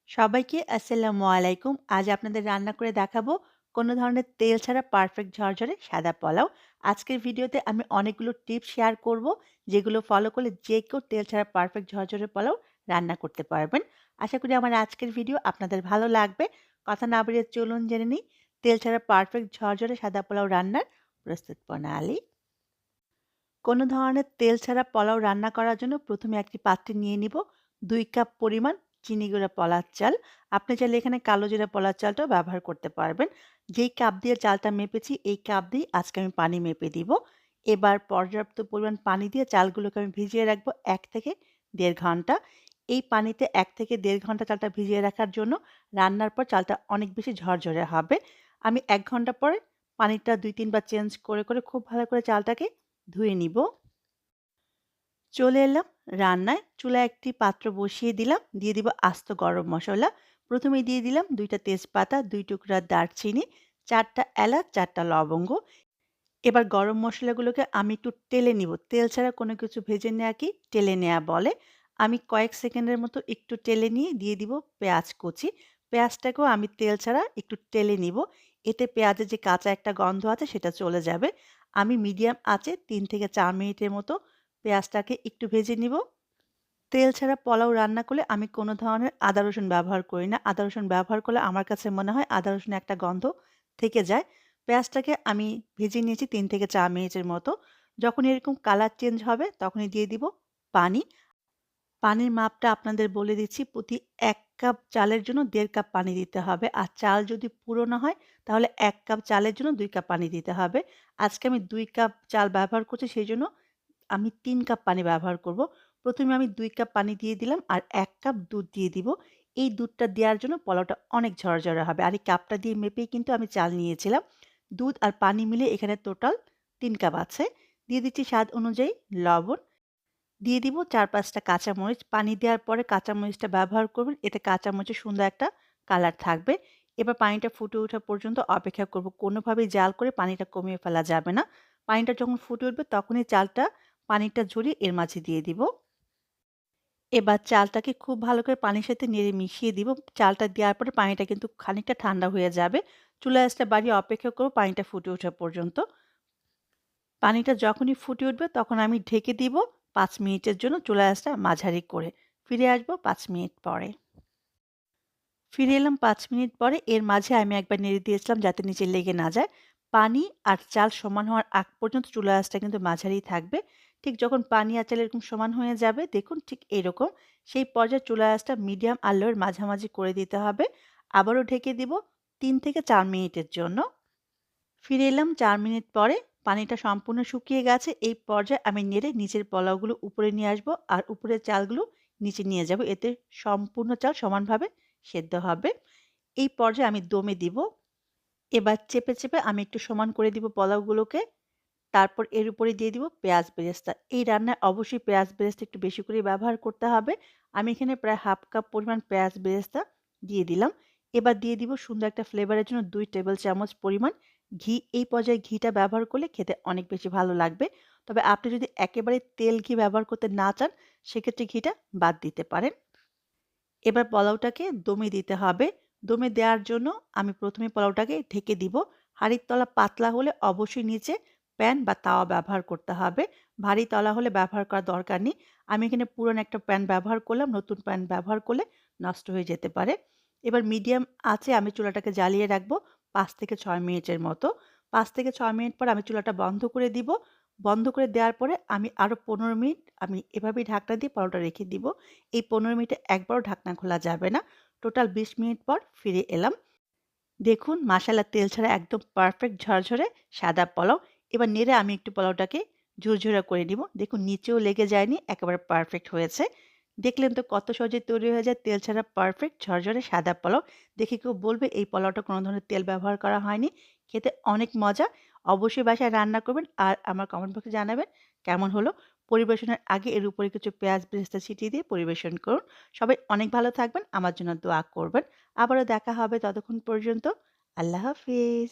সবাইকে আসসালামু আলাইকুম। আজ আপনাদের রান্না করে দেখাবো কোনো ধরনের তেল ছাড়া পারফেক্ট ঝরঝরে সাদা পোলাও। আজকের ভিডিওতে আমি অনেকগুলো টিপস শেয়ার করব, যেগুলো ফলো করলে যে কেউ তেল ছাড়া পারফেক্ট ঝরঝরে পোলাও রান্না করতে পারবেন। আশা করি আমার আজকের ভিডিও আপনাদের ভালো লাগবে। কথা না বাড়িয়ে চলুন জেনে নিই তেল ছাড়া পারফেক্ট ঝরঝরে সাদা পোলাও রান্নার প্রস্তুত প্রণালী। কোনো ধরনের তেল ছাড়া পোলাও রান্না করার জন্য প্রথমে একটি পাত্রে নিয়ে নিব ২ কাপ পরিমাণ চিনি গুঁড়া পলার চাল। আপনি চাইলে এখানে কালো জিরা পলার চালটাও ব্যবহার করতে পারবেন। যেই কাপ দিয়ে চালটা মেপেছি এই কাপ দিয়েই আজকে আমি পানি মেপে দিব। এবার পর্যাপ্ত পরিমাণ পানি দিয়ে চালগুলোকে আমি ভিজিয়ে রাখবো ১ থেকে ১.৫ ঘন্টা। এই পানিতে ১ থেকে ১.৫ ঘন্টা চালটা ভিজিয়ে রাখার জন্য রান্নার পর চালটা অনেক বেশি ঝরঝরে হবে। আমি ১ ঘন্টা পরে পানিটা ২-৩ বার চেঞ্জ করে খুব ভালো করে চালটাকে ধুয়ে নিব। চলে এলাম রান্নায়। চুলায় একটি পাত্র বসিয়ে দিলাম। দিয়ে দিব আস্ত গরম মসলা। প্রথমেই দিয়ে দিলাম ২ টা তেজপাতা, ২ টুকরা দারচিনি, ৪ টা এলাচ, ৪ টা লবঙ্গ। এবার গরম মসলাগুলোকে আমি একটু টেলে নিব। তেল ছাড়া কোনো কিছু ভেজে নেওয়াকেই টেলে নেয়া বলে। আমি কয়েক সেকেন্ডের মতো একটু টেলে নিয়ে দিয়ে দিব পেঁয়াজ কুচি। পেঁয়াজটাকেও আমি তেল ছাড়া একটু টেলে নিব। এতে পেঁয়াজের যে কাঁচা একটা গন্ধ আছে সেটা চলে যাবে। আমি মিডিয়াম আঁচে ৩ থেকে ৪ মিনিটের মতো পেঁয়াজটাকে একটু ভেজে নিব। তেল ছাড়া পোলাও রান্না করলে আমি কোনো ধরনের আদা রসুন ব্যবহার করি না। আদা রসুন ব্যবহার করলে আমার কাছে মনে হয় আদা রসুনের একটা গন্ধ থেকে যায়। পেঁয়াজটাকে আমি ভেজে নিয়েছি ৩ থেকে ৪ মিনিটের মতো। যখন এরকম কালার চেঞ্জ হবে তখনই দিয়ে দিব পানি। পানির মাপটা আপনাদের বলে দিচ্ছি, প্রতি ১ কাপ চালের জন্য ১.৫ কাপ পানি দিতে হবে। আর চাল যদি পুরো না হয় তাহলে ১ কাপ চালের জন্য ২ কাপ পানি দিতে হবে। আজকে আমি ২ কাপ চাল ব্যবহার করছি সেজন্য আমি ৩ কাপ পানি ব্যবহার করব। প্রথমে আমি ২ কাপ পানি দিয়ে দিলাম আর ১ কাপ দুধ দিয়ে দিব। এই দুধটা দেওয়ার জন্য পোলাওটা অনেক ঝরঝরে হবে। আর এই কাপটা দিয়ে মেপেই কিন্তু আমি চাল নিয়েছিলাম। দুধ আর পানি মিলে এখানে টোটাল ৩ কাপ আছে। দিয়ে দিচ্ছি স্বাদ অনুযায়ী লবণ। দিয়ে দিব ৪-৫ টা কাঁচামরিচ। পানি দেওয়ার পরে কাঁচামরিচটা ব্যবহার করবেন। এতে কাঁচামরিচের সুন্দর একটা কালার থাকবে। এবার পানিটা ফুটে ওঠা পর্যন্ত অপেক্ষা করব। কোনোভাবেই জাল করে পানিটা কমিয়ে ফেলা যাবে না। পানিটা যখন ফুটে উঠবে তখনই চালটা পানিটা ঝরিয়ে এর মাঝে দিয়ে দিব। এবার চালটাকে খুব ভালো করে পানির সাথে নেড়ে মিশিয়ে দিব। চালটা দেওয়ার পরে পানিটা কিন্তু খানিকটা ঠান্ডা হয়ে যাবে। চুলা আঁচটা বাড়িয়ে অপেক্ষা করব পানিটা ফুটে ওঠা পর্যন্ত। পানিটা যখনই ফুটে উঠবে তখন আমি ঢেকে দিব ৫ মিনিটের জন্য চুলা আঁচটা মাঝারি করে। ফিরে আসবো ৫ মিনিট পরে। ফিরে এলাম ৫ মিনিট পরে। এর মাঝে আমি একবার নেড়ে দিয়েছিলাম যাতে নিচে লেগে না যায়। পানি আর চাল সমান হওয়ার আগ পর্যন্ত চুলা আঁচটা কিন্তু মাঝারিই থাকবে। ঠিক যখন পানি আর চাল এরকম সমান হয়ে যাবে দেখুন ঠিক এরকম। সেই পর্যায়ে চুলা আঁচটা মিডিয়াম আর লোর মাঝামাঝি করে দিতে হবে। আবারও ঢেকে দিব ৩ থেকে ৪ মিনিটের জন্য। ফিরে এলাম ৪ মিনিট পরে। পানিটা সম্পূর্ণ শুকিয়ে গেছে। এই পর্যায়ে আমি নেড়ে নিচের পোলাওগুলো উপরে নিয়ে আসবো আর উপরের চালগুলো নিচে নিয়ে যাব। এতে সম্পূর্ণ চাল সমানভাবে সেদ্ধ হবে। এই পর্যায়ে আমি দমে দিব। এবার চেপে আমি একটু সমান করে দিব পোলাওগুলোকে। তারপর এর উপরে দিয়ে দিব পেঁয়াজ বেরেস্তা। এই রান্নায় অবশ্যই পেঁয়াজ বেরেস্তা একটু বেশি করে ব্যবহার করতে হবে। আমি এখানে প্রায় ১/২ কাপ পরিমাণ পেঁয়াজ বেরেস্তা দিয়ে দিলাম। এবার দিয়ে দিব সুন্দর একটা ফ্লেভারের জন্য ২ টেবিল চামচ পরিমাণ ঘি। এই পর্যায়ে ঘিটা ব্যবহার করলে খেতে অনেক বেশি ভালো লাগবে। তবে আপনি যদি একেবারে তেল ঘি ব্যবহার করতে না চান সেক্ষেত্রে ঘিটা বাদ দিতে পারেন। এবার পোলাওটাকে দমে দিতে হবে। দমে দেওয়ার জন্য আমি প্রথমে পোলাওটাকে ঢেকে দিব। হাঁড়ির তলা পাতলা হলে অবশ্যই নিচে প্যান বা তাওয়া ব্যবহার করতে হবে। ভারী তলা হলে ব্যবহার করার দরকার নেই। আমি এখানে পুরান একটা প্যান ব্যবহার করলাম। নতুন প্যান ব্যবহার করলে নষ্ট হয়ে যেতে পারে। এবার মিডিয়াম আঁচে আমি চুলাটাকে জ্বালিয়ে রাখবো ৫ থেকে ৬ মিনিটের মতো। ৫ থেকে ৬ মিনিট পর আমি চুলাটা বন্ধ করে দিব। বন্ধ করে দেওয়ার পরে আমি আরও ১৫ মিনিট আমি এভাবেই ঢাকনা দিয়ে পোলাওটা রেখে দিব। এই ১৫ মিনিটে একবারও ঢাকনা খোলা যাবে না। টোটাল ২০ মিনিট পর ফিরে এলাম। দেখুন মাশাআল্লাহ তেল ছাড়া একদম পারফেক্ট ঝরঝরে সাদা পোলাও। এবার নেড়ে আমি একটু পোলাওটাকে ঝুরঝুরা করে নিব। দেখুন নিচেও লেগে যায়নি, একেবারে পারফেক্ট হয়েছে। দেখলেন তো কত সহজে তৈরি হয়ে যায় তেল ছাড়া পারফেক্ট ঝরঝরে সাদা পোলাও। দেখে কেউ বলবে এই পোলাওটা কোনো ধরনের তেল ব্যবহার করা হয়নি। খেতে অনেক মজা। অবশ্যই বাসায় রান্না করবেন আর আমার কমেন্ট বক্সে জানাবেন কেমন হলো। পরিবেশনের আগে এর উপরে কিছু পেঁয়াজ বেরেস্তা ছিটিয়ে দিয়ে পরিবেশন করুন। সবাই অনেক ভালো থাকবেন। আমার জন্য দোয়া করবেন। আবারও দেখা হবে ততক্ষণ পর্যন্ত আল্লাহ হাফিজ।